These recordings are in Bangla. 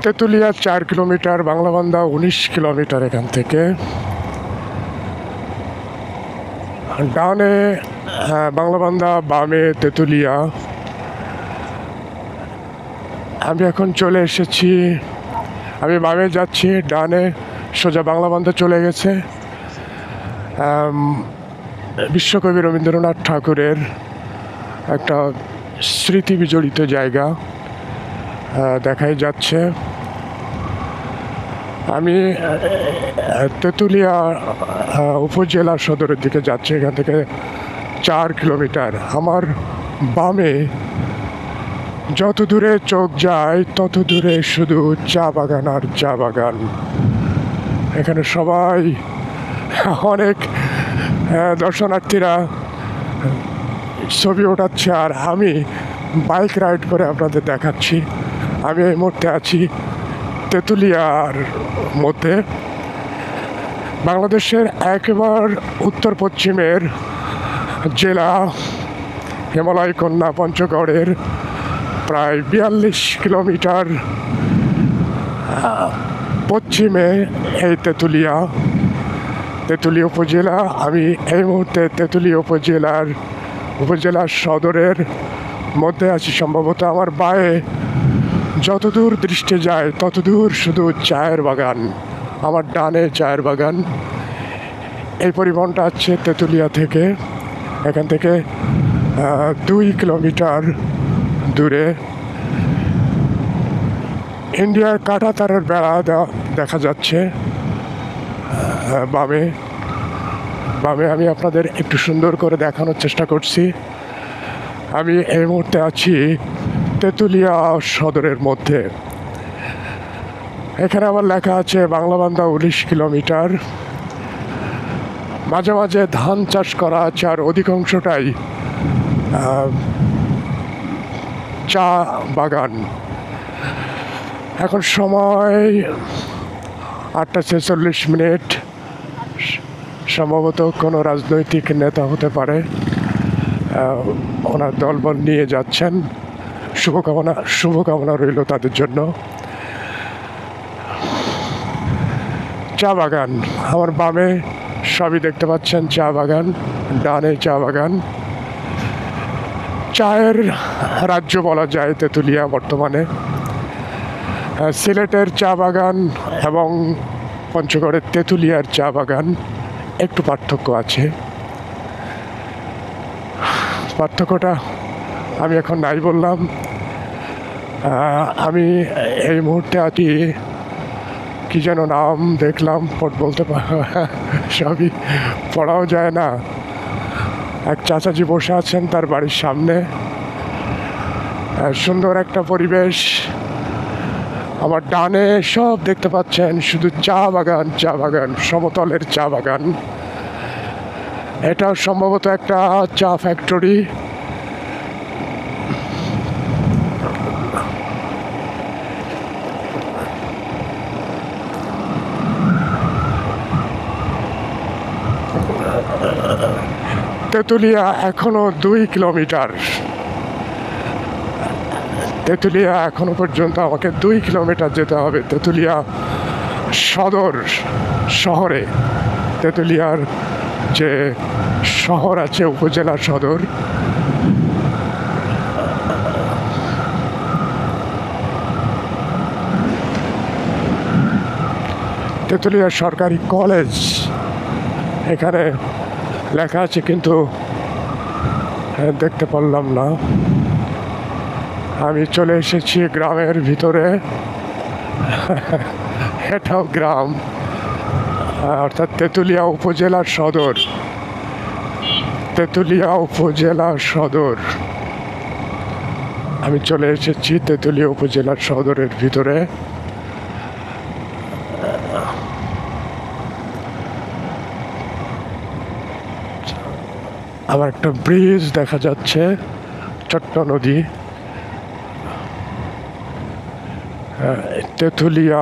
Tetulia 4 kilometre, Banglabandha 19 kilometre. এখান থেকে ডানে বাংলাবান্ধা, বামে তেঁতুলিয়া। আমি এখন চলে এসেছি, আমি বামে যাচ্ছি, ডানে সোজা বাংলাবান্ধা চলে গেছে। বিশ্বকবি রবীন্দ্রনাথ ঠাকুরের একটা স্মৃতি বিজড়িত জায়গা দেখাই যাচ্ছে। আমি তেঁতুলিয়া উপজেলা সদরের দিকে যাচ্ছি। এখান থেকে 4 কিলোমিটার। আমার বামে যত দূরে চোখ যায় তত দূরে শুধু চা বাগান আর চা বাগান। এখানে সবাই, অনেক দর্শনার্থীরা ছবি ওঠাচ্ছে, আর আমি বাইক রাইড করে আপনাদের দেখাচ্ছি। আমি এই মুহূর্তে আছি তেঁতুলিয়ার মধ্যে, বাংলাদেশের একেবারে উত্তর পশ্চিমের জেলা হিমালয় কন্যা পঞ্চগড়ের প্রায় 42 কিলোমিটার পশ্চিমে এই তেঁতুলিয়া উপজেলা। আমি এই মুহূর্তে তেঁতুলিয়া উপজেলা সদরের মধ্যে আছি। সম্ভবত আমার বায়ে যতদূর দৃষ্টি যায় ততদূর শুধু চায়ের বাগান, আমার ডানে চায়ের বাগান। এই পরিবহনটা আছে তেঁতুলিয়া থেকে, এখান থেকে 2 কিলোমিটার দূরে। ইন্ডিয়ার কাঁটাতারের বেড়া দেখা যাচ্ছে বামে। আমি আপনাদের একটু সুন্দর করে দেখানোর চেষ্টা করছি। আমি এই মুহূর্তে আছি তেঁতুলিয়া সদরের মধ্যে। এখানে আমার লেখা আছে বাংলাবান্ধা 19 কিলোমিটার। মাঝে মাঝে ধান চাষ করা আছে, আর অধিকাংশটাই চা বাগান। এখন সময় 8:46। সম্ভবত কোনো রাজনৈতিক নেতা হতে পারে, ওনার দলবল নিয়ে যাচ্ছেন। শুভকামনা রইল তাদের জন্য। চা বাগান আমার বামে সবই দেখতে পাচ্ছেন, চা বাগান, ডানে চা বাগান। চায়ের রাজ্য বলা যায় তেঁতুলিয়া বর্তমানে। সিলেটের চা বাগান এবং পঞ্চগড়ের তেঁতুলিয়ার চা বাগান একটু পার্থক্য আছে। পার্থক্যটা আমি এখন নাই বললাম। আমি এই মুহূর্তে আছি, কি যেন নাম দেখলাম, বলতে সবই পড়াও যায় না। এক চাচাজি বসে আছেন তার বাড়ির সামনে, সুন্দর একটা পরিবেশ। আমার ডানে সব দেখতে পাচ্ছেন শুধু চা বাগান, সমতলের চা বাগান। এটা সম্ভবত একটা চা ফ্যাক্টরি। তেঁতুলিয়া এখনো 2 কিলোমিটার। তেঁতুলিয়া এখনো পর্যন্ত আমাকে 2 কিলোমিটার যেতে হবে তেঁতুলিয়া সদর শহরে। তেঁতুলিয়ার যে শহর আছে, উপজেলা সদর, তেঁতুলিয়া সরকারি কলেজ এখানে লেখা আছে, কিন্তু দেখতে পারলাম না। আমি চলে এসেছি গ্রামের ভিতরে। এটাও গ্রাম, অর্থাৎ তেঁতুলিয়া উপজেলা সদর। আমি চলে এসেছি তেঁতুলিয়া উপজেলা সদরের ভিতরে। আবার একটা ব্রিজ দেখা যাচ্ছে, ছোট্ট নদী। তেঁতুলিয়া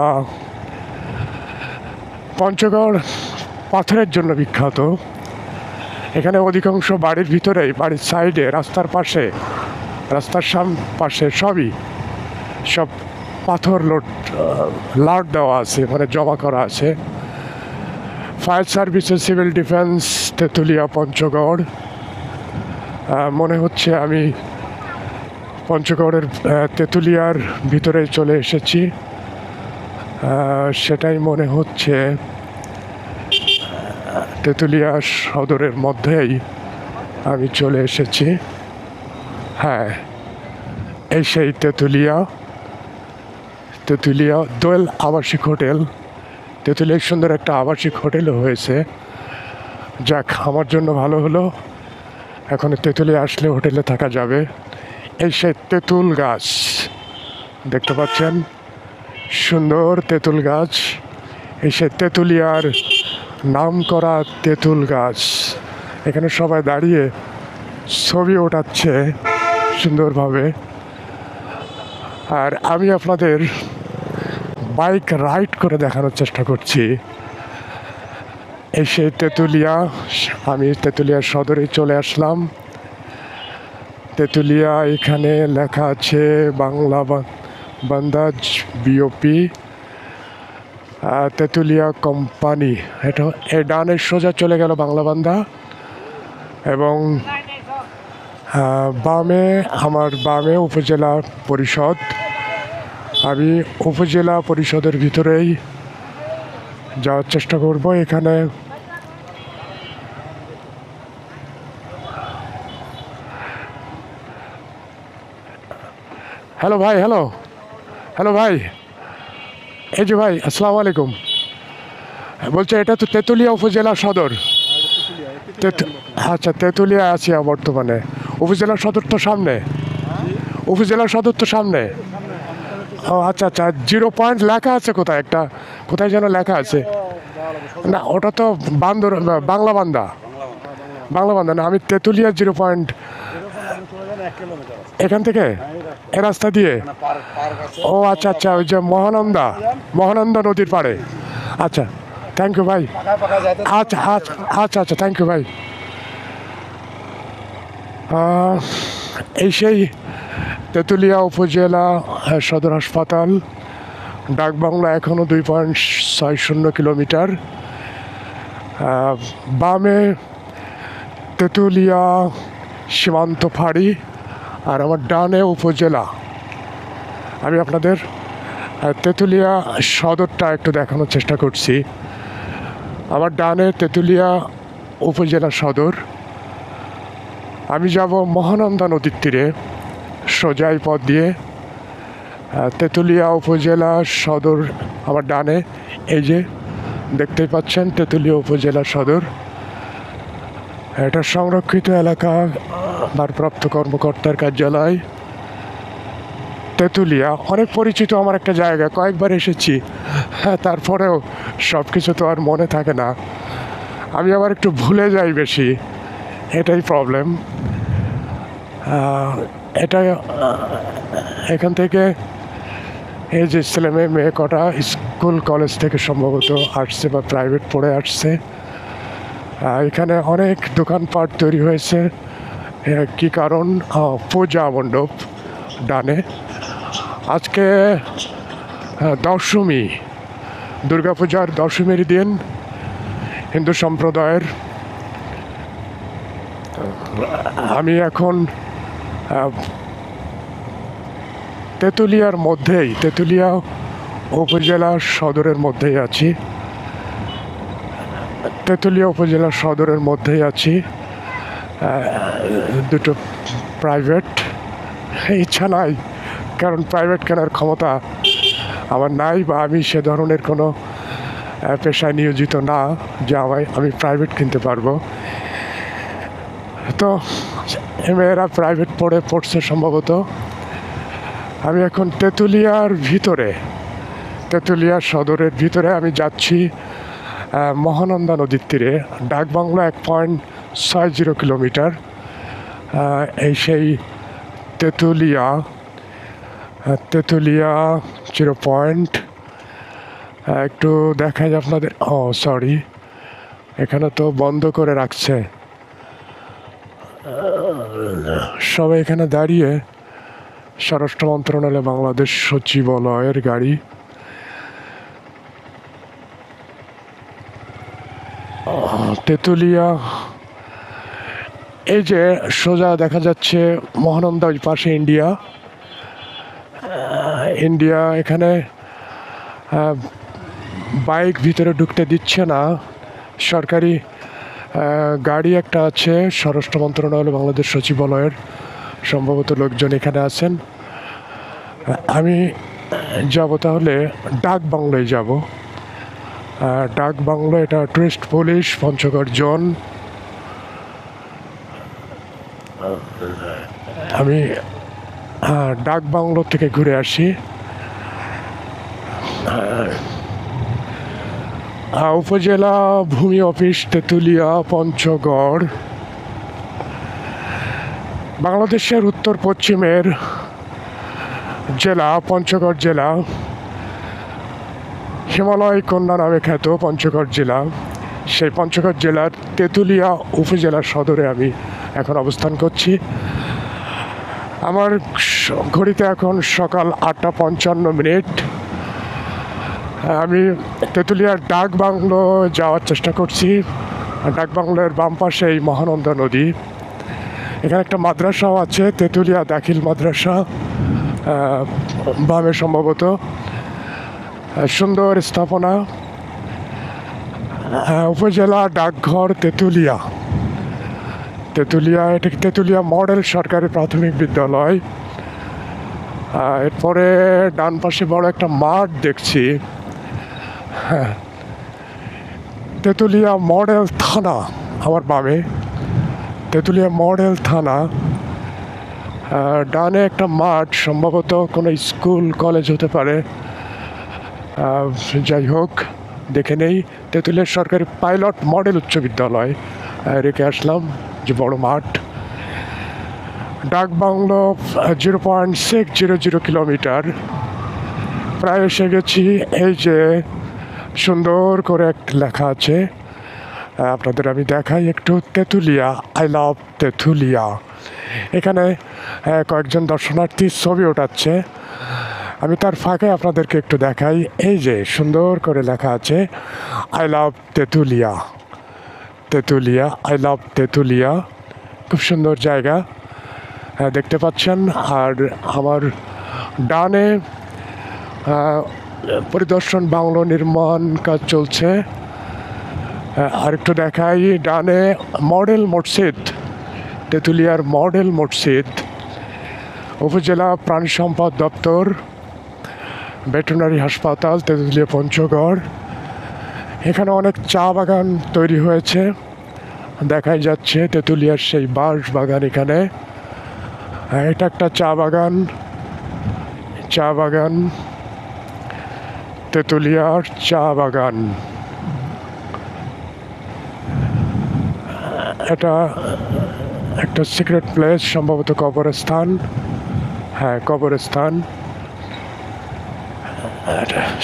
পঞ্চগড় পাথরের জন্য বিখ্যাত। এখানে অধিকাংশ বাড়ির ভিতরেই, বাড়ির সাইডে, রাস্তার পাশে সব পাথর লাট দেওয়া আছে, মানে জমা করা আছে। Fire services, civil defence, Tetulia, Panchagarh. মনে হচ্ছে আমি পঞ্চগড়ের তেঁতুলিয়ার ভিতরে চলে এসেছি, সেটাই মনে হচ্ছে। তেঁতুলিয়া সদরের মধ্যেই আমি চলে এসেছি। হ্যাঁ, এই সেই তেঁতুলিয়া দোয়েল আবাসিক হোটেল। তেঁতুলিয়ায় সুন্দর একটা আবাসিক হোটেলও হয়েছে, যাক আমার জন্য ভালো হলো। এখন তেঁতুলিয়া আসলে হোটেলে থাকা যাবে। এই সেই তেঁতুল গাছ দেখতে পাচ্ছেন, সুন্দর তেঁতুল গাছ। এই সেই তেঁতুলিয়ার নাম করা তেঁতুল গাছ। এখানে সবাই দাঁড়িয়ে ছবি ওঠাচ্ছে সুন্দরভাবে। আর আমি আপনাদের বাইক রাইড করে দেখানোর চেষ্টা করছি। এই সেই তেঁতুলিয়া, আমি তেঁতুলিয়া সদরে চলে আসলাম। তেঁতুলিয়া, এখানে লেখা আছে বাংলা বান্দাজ বিওপি, তেঁতুলিয়া কোম্পানি। এটা এই ডানের সোজা চলে গেল বাংলা বান্দা, এবং আমার বামে উপজেলা পরিষদ। আমি উপজেলা পরিষদের ভিতরেই যাওয়ার চেষ্টা করব। এখানে হ্যালো ভাই, হ্যালো ভাই, এই যে ভাই, আসসালামু আলাইকুম। বলছে এটা তো তেঁতুলিয়া উপজেলা সদর। আচ্ছা, তেঁতুলিয়া আছি বর্তমানে। উপজেলা সদর তো সামনে, উপজেলা সদর তো সামনে। ও আচ্ছা আচ্ছা, 0 পয়েন্ট লেখা আছে কোথায়, একটা কোথায় যেন লেখা আছে। না, ওটা তো বাংলা বান্দা না, আমি তেঁতুলিয়া 0 পয়েন্ট। এখান থেকে এ রাস্তা দিয়ে? ও আচ্ছা আচ্ছা, ওই যে মহানন্দা নদীর পাড়ে। আচ্ছা, থ্যাংক ইউ ভাই। আচ্ছা আচ্ছা আচ্ছা আচ্ছা, থ্যাংক ইউ ভাই। এই সেই তেঁতুলিয়া উপজেলা সদর হাসপাতাল। ডাকবাংলা এখনও 2.60 কিলোমিটার। বামে তেঁতুলিয়া সীমান্ত ফাঁড়ি, আর আমার ডানে উপজেলা। আমি আপনাদের তেঁতুলিয়া সদরটা একটু দেখানোর চেষ্টা করছি। আমার ডানে তেঁতুলিয়া উপজেলা সদর। আমি যাব মহানন্দা নদীর তীরে সোজাই পথ দিয়ে। তেঁতুলিয়া উপজেলা সদর আমার ডানে, এই যে দেখতেই পাচ্ছেন তেঁতুলিয়া উপজেলা সদর। এটা সংরক্ষিত এলাকা, ভারপ্রাপ্ত কর্মকর্তার কার্যালয়। তেঁতুলিয়া অনেক পরিচিত আমার একটা জায়গা, কয়েকবার এসেছি। হ্যাঁ, তারপরেও সব কিছু তো আর মনে থাকে না, আমি আবার একটু ভুলে যাই বেশি, এটাই প্রবলেম। এটা এখান থেকে এই যে ছেলে মেয়ে কটা স্কুল কলেজ থেকে সম্ভবত আসছে বা প্রাইভেট পড়ে আসছে। এখানে অনেক দোকানপাট তৈরি হয়েছে। কি কারণ? পূজা মণ্ডপ ডানে। আজকে দশমী, দুর্গাপূজার দশমীর দিন হিন্দু সম্প্রদায়ের। আমি এখন তেঁতুলিয়ার মধ্যেই, তেঁতুলিয়া উপজেলা সদরের মধ্যেই আছি। তেঁতুলিয়া উপজেলা সদরের মধ্যেই আছি। দুটো প্রাইভেট, ইচ্ছা নাই, কারণ প্রাইভেট কেনার ক্ষমতা আমার নাই, বা আমি সে ধরনের কোনো পেশায় নিয়োজিত না যে আমি প্রাইভেট কিনতে পারবো। তো মেয়েরা প্রাইভেট পড়ছে সম্ভবত। আমি এখন তেঁতুলিয়ার ভিতরে, তেঁতুলিয়া সদরের ভিতরে আমি যাচ্ছি মহানন্দা নদীর তীরে। ডাকবাংলা 1.60 কিলোমিটার। এই সেই তেঁতুলিয়া 0 পয়েন্ট। একটু দেখাই আপনাদের। সরি, এখানে তো বন্ধ করে রাখছে, সবাই এখানে দাঁড়িয়ে স্বরাষ্ট্র মন্ত্রণালয় বাংলাদেশ সচিবালয়ের গাড়ি। তেঁতুলিয়া, এই যে সোজা দেখা যাচ্ছে মহানন্দা, ওই পাশে ইন্ডিয়া। ইন্ডিয়া এখানে বাইক ভিতরে ঢুকতে দিচ্ছে না, সরকারি গাড়ি একটা আছে স্বরাষ্ট্র মন্ত্রণালয় বাংলাদেশ সচিবালয়ের, সম্ভবত লোকজন এখানে আছেন। আমি যাব তাহলে ডাক বাংলোয় যাব। ডাক বাংলো, এটা টুরিস্ট পুলিশ পঞ্চগড় জোন। আমি ডাক বাংলো থেকে ঘুরে আসি। উপজেলা ভূমি অফিস তেঁতুলিয়া পঞ্চগড়, বাংলাদেশের উত্তর পশ্চিমের জেলা পঞ্চগড় জেলা, হিমালয় কন্যা নামে খ্যাত পঞ্চগড় জেলা। সেই পঞ্চগড় জেলার তেঁতুলিয়া উপজেলার সদরে আমি এখন অবস্থান করছি। আমার ঘড়িতে এখন সকাল 8:55। আমি তেঁতুলিয়ার ডাক বাংলো যাওয়ার চেষ্টা করছি। ডাক বাংলোর বাম পাশে এই মহানন্দা নদী। এখানে একটা মাদ্রাসাও আছে, তেঁতুলিয়া দাখিল মাদ্রাসা, বামে সম্ভবত। সুন্দর স্থাপনা। উপজেলা ডাকঘর তেঁতুলিয়া। তেঁতুলিয়া, এটা তেঁতুলিয়া মডেল সরকারি প্রাথমিক বিদ্যালয়। এরপরে ডান পাশে বড় একটা মাঠ দেখছি। হ্যাঁ, তেঁতুলিয়া মডেল থানা আমার বামে, তেঁতুলিয়া মডেল থানা। ডানে একটা মাঠ, সম্ভবত কোনো স্কুল কলেজ হতে পারে। যাই হোক, দেখে নেই। তেঁতুলিয়া সরকারি পাইলট মডেল উচ্চ বিদ্যালয় রেখে আসলাম, যে বড় মাঠ। ডাক বাংলো 0.600 কিলোমিটার, প্রায় এসে গেছি। এই যে সুন্দর করে একটা লেখা আছে, আপনাদের আমি দেখাই একটু। Tetulia, I love Tetulia. এখানে কয়েকজন দর্শনার্থী ছবি ওঠাচ্ছে, আমি তার ফাঁকে আপনাদেরকে একটু দেখাই। এই যে সুন্দর করে লেখা আছে, I love Tetulia. Tetulia, I love Tetulia. খুব সুন্দর জায়গা দেখতে পাচ্ছেন। আর আমার ডানে পরিদর্শন বাংলো নির্মাণ কাজ চলছে। আরেকটু দেখাই, ডানে মডেল মসজিদ, তেঁতুলিয়ার মডেল মসজিদ। উপজেলা প্রাণী সম্পদ দপ্তর, ভেটেরিনারি হাসপাতাল তেঁতুলিয়া পঞ্চগড়। এখানে অনেক চা বাগান তৈরি হয়েছে, দেখাই যাচ্ছে তেঁতুলিয়ার সেই বাঁশ বাগান। এখানে এটা একটা চা বাগান, চা বাগান, তেঁতুলিয়ার চা বাগান। এটা একটা সিক্রেট প্লেস, সম্ভবত কবরস্থান। হ্যাঁ, কবরস্থান,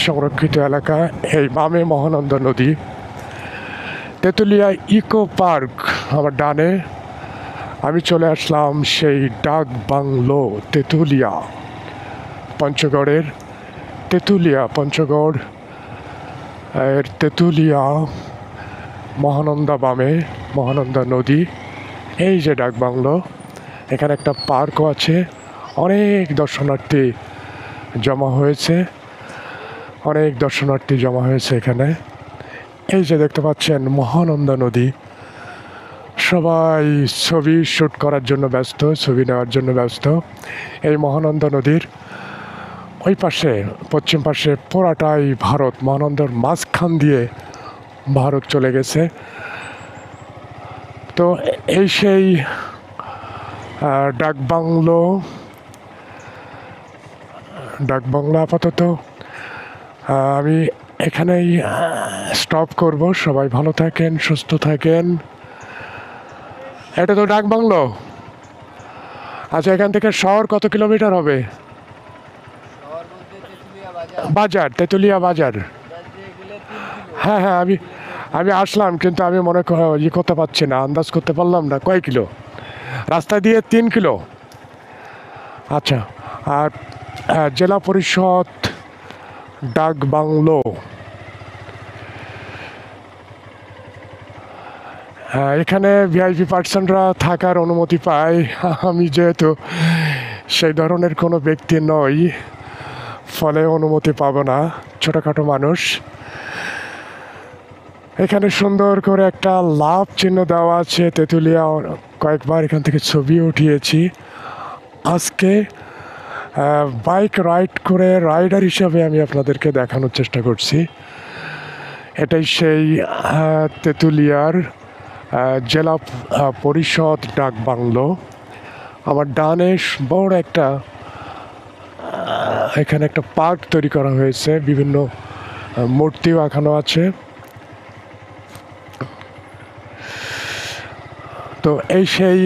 সংরক্ষিত এলাকা। এই বামে মহানন্দা নদী। তেঁতুলিয়া ইকো পার্ক আমার ডানে। আমি চলে আসলাম সেই ডাক বাংলো তেঁতুলিয়া পঞ্চগড়ের। তেঁতুলিয়া পঞ্চগড় এর তেঁতুলিয়া, মহানন্দা বামে, মহানন্দা নদী। এই যে ডাক বাংলো, এখানে একটা পার্কও আছে। অনেক দর্শনার্থী জমা হয়েছে, অনেক দর্শনার্থী জমা হয়েছে এখানে। এই যে দেখতে পাচ্ছেন মহানন্দা নদী। সবাই ছবি শ্যুট করার জন্য ব্যস্ত, ছবি নেওয়ার জন্য ব্যস্ত। এই মহানন্দা নদীর ওই পাশে, পশ্চিম পাশে পুরাটাই ভারত। মহানন্দার মাঝখান দিয়ে ভারত চলে গেছে। তো এই সেই ডাক বাংলো। ডাক বাংলো আপাতত আমি এখানেই স্টপ করব। সবাই ভালো থাকেন, সুস্থ থাকেন। এটা তো ডাক বাংলো। আচ্ছা, এখান থেকে শহর কত কিলোমিটার হবে? বাজার, তেঁতুলিয়া বাজার। হ্যাঁ হ্যাঁ, আমি আসলাম, কিন্তু আমি মনে করতে পারছি না, আন্দাজ করতে পারলাম না কয় কিলো। রাস্তা দিয়ে 3 কিলো। আচ্ছা, আর জেলা পরিষদ ডাক বাংলো, এখানে ভিআইপি পার্সনরা থাকার অনুমতি পায়। আমি যেহেতু সেই ধরনের কোনো ব্যক্তি নই, ফলে অনুমতি পাবো না, ছোটোখাটো মানুষ। এখানে সুন্দর করে একটা লাভ চিহ্ন দেওয়া আছে তেঁতুলিয়া। কয়েকবার এখান থেকে ছবি উঠিয়েছি। আজকে বাইক রাইড করে রাইডার হিসাবে আমি আপনাদেরকে দেখানোর চেষ্টা করছি। এটাই সেই তেঁতুলিয়ার জেলা পরিষদ ডাক বাংলো। আমার ডানে বড় একটা এখানে একটা পার্ক তৈরি করা হয়েছে, বিভিন্ন মূর্তিও আঁকানো আছে। তো এই সেই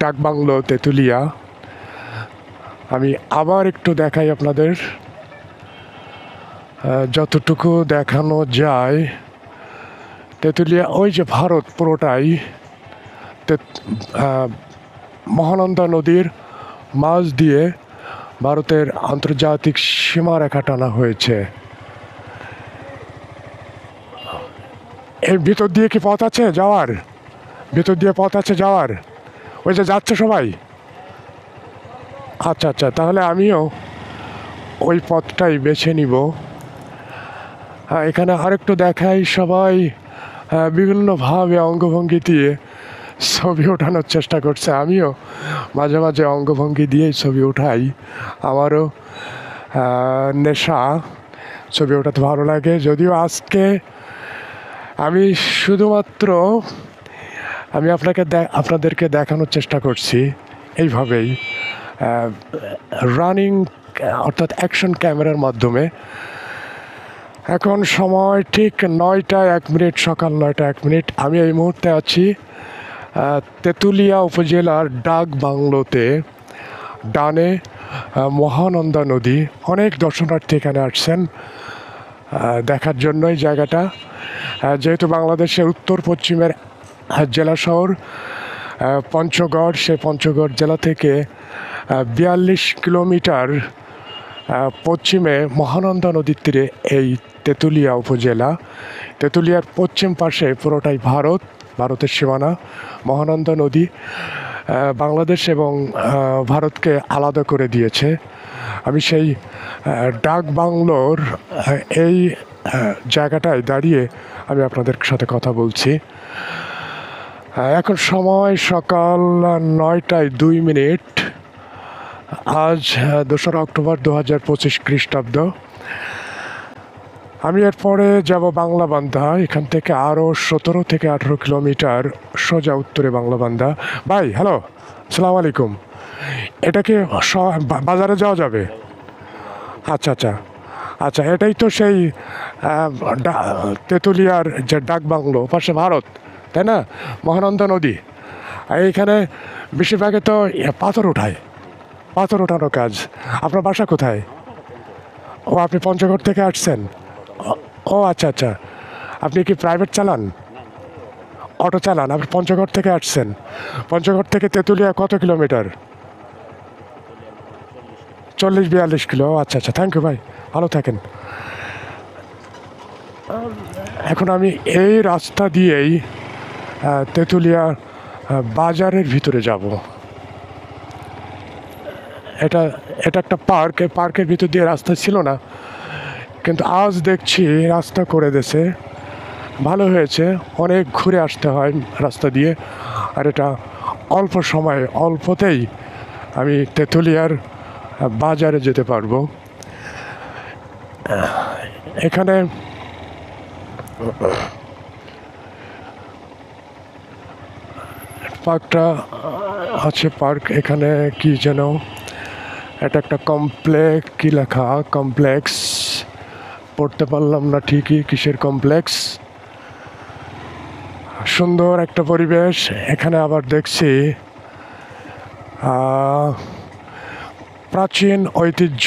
ডাক বাংলো তেঁতুলিয়া। আমি আবার একটু দেখাই আপনাদের, যতটুকু দেখানো যায়। তেঁতুলিয়া ওই যে ভারত পুরোটাই মহানন্দা নদীর মাঝ দিয়ে ভারতের আন্তর্জাতিক সীমারেখা টানা হয়েছে। এর ভিতর দিয়ে কি পথ আছে যাওয়ার? ভিতর দিয়ে পথ আছে যাওয়ার? ওই যে যাচ্ছে সবাই? আচ্ছা আচ্ছা, তাহলে আমিও ওই পথটাই বেছে নিব। এখানে আরেকটু দেখাই, সবাই বিভিন্নভাবে অঙ্গভঙ্গি দিয়ে ছবি ওঠানোর চেষ্টা করছে। আমিও মাঝে মাঝে অঙ্গভঙ্গি দিয়েই ছবি উঠাই, আমারও নেশা, ছবি ওঠাতে ভালো লাগে। যদিও আজকে আমি শুধুমাত্র আপনাদেরকে দেখানোর চেষ্টা করছি এইভাবেই রানিং, অর্থাৎ অ্যাকশন ক্যামেরার মাধ্যমে। এখন সময় ঠিক 9টা 1 মিনিট, সকাল 9টা 1 মিনিট। আমি এই মুহূর্তে আছি তেঁতুলিয়া উপজেলার ডাক বাংলোতে। ডানে মহানন্দা নদী। অনেক দর্শনার্থী এখানে আসছেন দেখার জন্য এই জায়গাটা। যেহেতু বাংলাদেশের উত্তর পশ্চিমের জেলা শহর পঞ্চগড়, সেই পঞ্চগড় জেলা থেকে 42 কিলোমিটার পশ্চিমে মহানন্দা নদীর তীরে এই তেঁতুলিয়া উপজেলা। তেঁতুলিয়ার পশ্চিম পাশে পুরোটাই ভারতের সীমানা। মহানন্দা নদী বাংলাদেশ এবং ভারতকে আলাদা করে দিয়েছে। আমি সেই ডাক বাংলোর এই জায়গাটায় দাঁড়িয়ে আমি আপনাদের সাথে কথা বলছি। এখন সময় সকাল 9টা 2 মিনিট। আজ 2রা অক্টোবর 2025 খ্রিস্টাব্দ। আমি এরপরে যাব বাংলাবান্ধা। এখান থেকে আরও 17 থেকে 18 কিলোমিটার সোজা উত্তরে বাংলাবান্ধা। ভাই হ্যালো, আসসালামু আলাইকুম। এটা কি বাজারে যাওয়া যাবে? আচ্ছা আচ্ছা আচ্ছা, এটাই তো সেই তেঁতুলিয়ার যে ডাক বাংলো, পাশে ভারত, তাই না? মহানন্দা নদী। এইখানে বেশিরভাগে তো পাথর ওঠানোর কাজ। আপনার বাসা কোথায়? ও, আপনি পঞ্চগড় থেকে আসছেন? ও আচ্ছা আচ্ছা, আপনি কি প্রাইভেট চালান? অটো চালান? আপনি পঞ্চগড় থেকে আসছেন? পঞ্চগড় থেকে তেঁতুলিয়া কত কিলোমিটার? 40-42 কিলো। আচ্ছা আচ্ছা, থ্যাংক ইউ ভাই, ভালো থাকেন। এখন আমি এই রাস্তা দিয়েই তেঁতুলিয়া বাজারের ভিতরে যাব। এটা একটা পার্ক। এই পার্কের ভিতর দিয়ে রাস্তা ছিল না, কিন্তু আজ দেখছি রাস্তা করে দিয়েছে। ভালো হয়েছে, অনেক ঘুরে আসতে হয় রাস্তা দিয়ে। আর এটা অল্প সময়, অল্পতেই আমি তেঁতুলিয়ার বাজারে যেতে পারবো। এখানে পার্কটা আছে। পার্ক এখানে কি যেন এটা একটা কমপ্লেক্স, কি লেখা কমপ্লেক্স, পড়তে পারলাম না ঠিকই কিসের কমপ্লেক্স। সুন্দর একটা পরিবেশ। এখানে আবার দেখছি প্রাচীন ঐতিহ্য,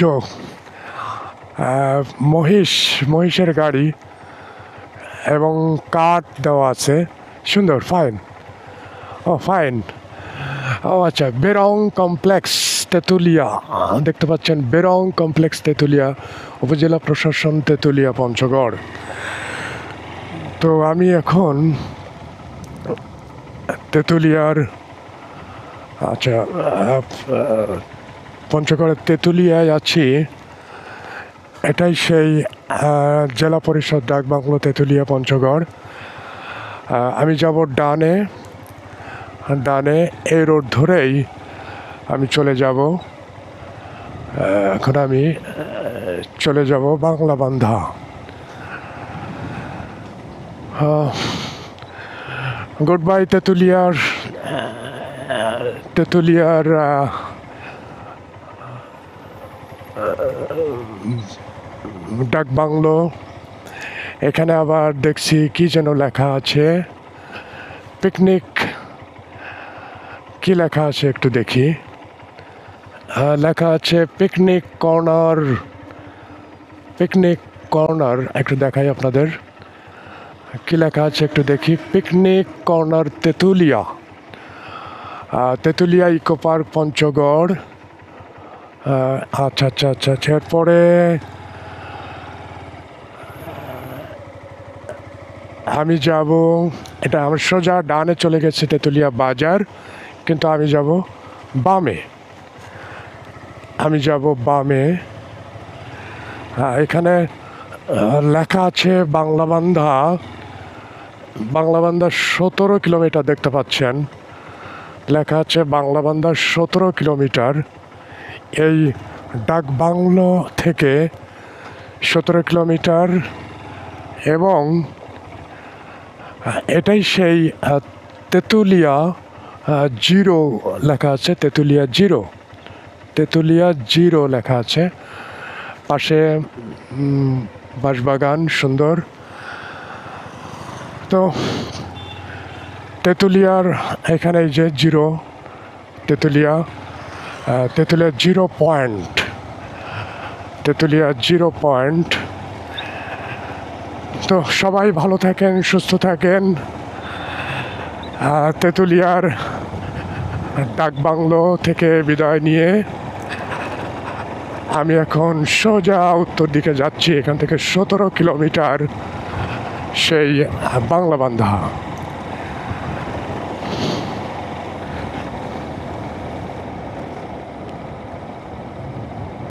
মহিষের গাড়ি এবং কাঠ দেওয়া আছে। সুন্দর, ফাইন। ও ফাইন। ও আচ্ছা, বেরং কমপ্লেক্স তেঁতুলিয়া দেখতে পাচ্ছেন, বেরং কমপ্লেক্স তেঁতুলিয়া, উপজেলা প্রশাসন তেঁতুলিয়া পঞ্চগড়। তো আমি এখন তেঁতুলিয়ার আচ্ছা পঞ্চগড়ের তেঁতুলিয়ায় আছি। এটাই সেই জেলা পরিষদ ডাকবাংলো তেঁতুলিয়া পঞ্চগড়। আমি যাব ডানে, ডানে এই রোড ধরেই আমি চলে যাব। এখন আমি চলে যাব বাংলাবান্ধা। গুড বাই তেঁতুলিয়ার ডাকবাংলো। এখানে আবার দেখছি কি যেন লেখা আছে, পিকনিক। কি লেখা আছে একটু দেখি। লেখা আছে পিকনিক কর্নার, পিকনিক কর্নার। একটু দেখাই আপনাদের কি লেখা আছে একটু দেখি। Picnic corner Tetulia, Tetulia eco park Panchagarh. আচ্ছা আচ্ছা আচ্ছা আচ্ছা। এরপরে আমি যাব, এটা আমার সোজা ডানে চলে গেছে তেঁতুলিয়া বাজার, কিন্তু আমি যাব বামে। আমি যাব বামে। এখানে লেখা আছে বাংলাবান্ধা। বাংলাবান্ধা 17 কিলোমিটার দেখতে পাচ্ছেন, লেখা আছে বাংলাবান্ধা 17 কিলোমিটার। এই ডাকবাংলো থেকে 17 কিলোমিটার। এবং এটাই সেই তেঁতুলিয়া জিরো লেখা আছে, তেঁতুলিয়া জিরো, তেঁতুলিয়া জিরো লেখা আছে। পাশে বাঁশবাগান সুন্দর। তো তেঁতুলিয়ার এখানে যে zero, Tetulia, Tetulia zero point, Tetulia zero point. তো সবাই ভালো থাকেন, সুস্থ থাকেন। তেঁতুলিয়ার ডাকবাংলো থেকে বিদায় নিয়ে আমি এখন সোজা উত্তর দিকে যাচ্ছি। এখান থেকে 17 কিলোমিটার সেই বাংলাবান্ধা।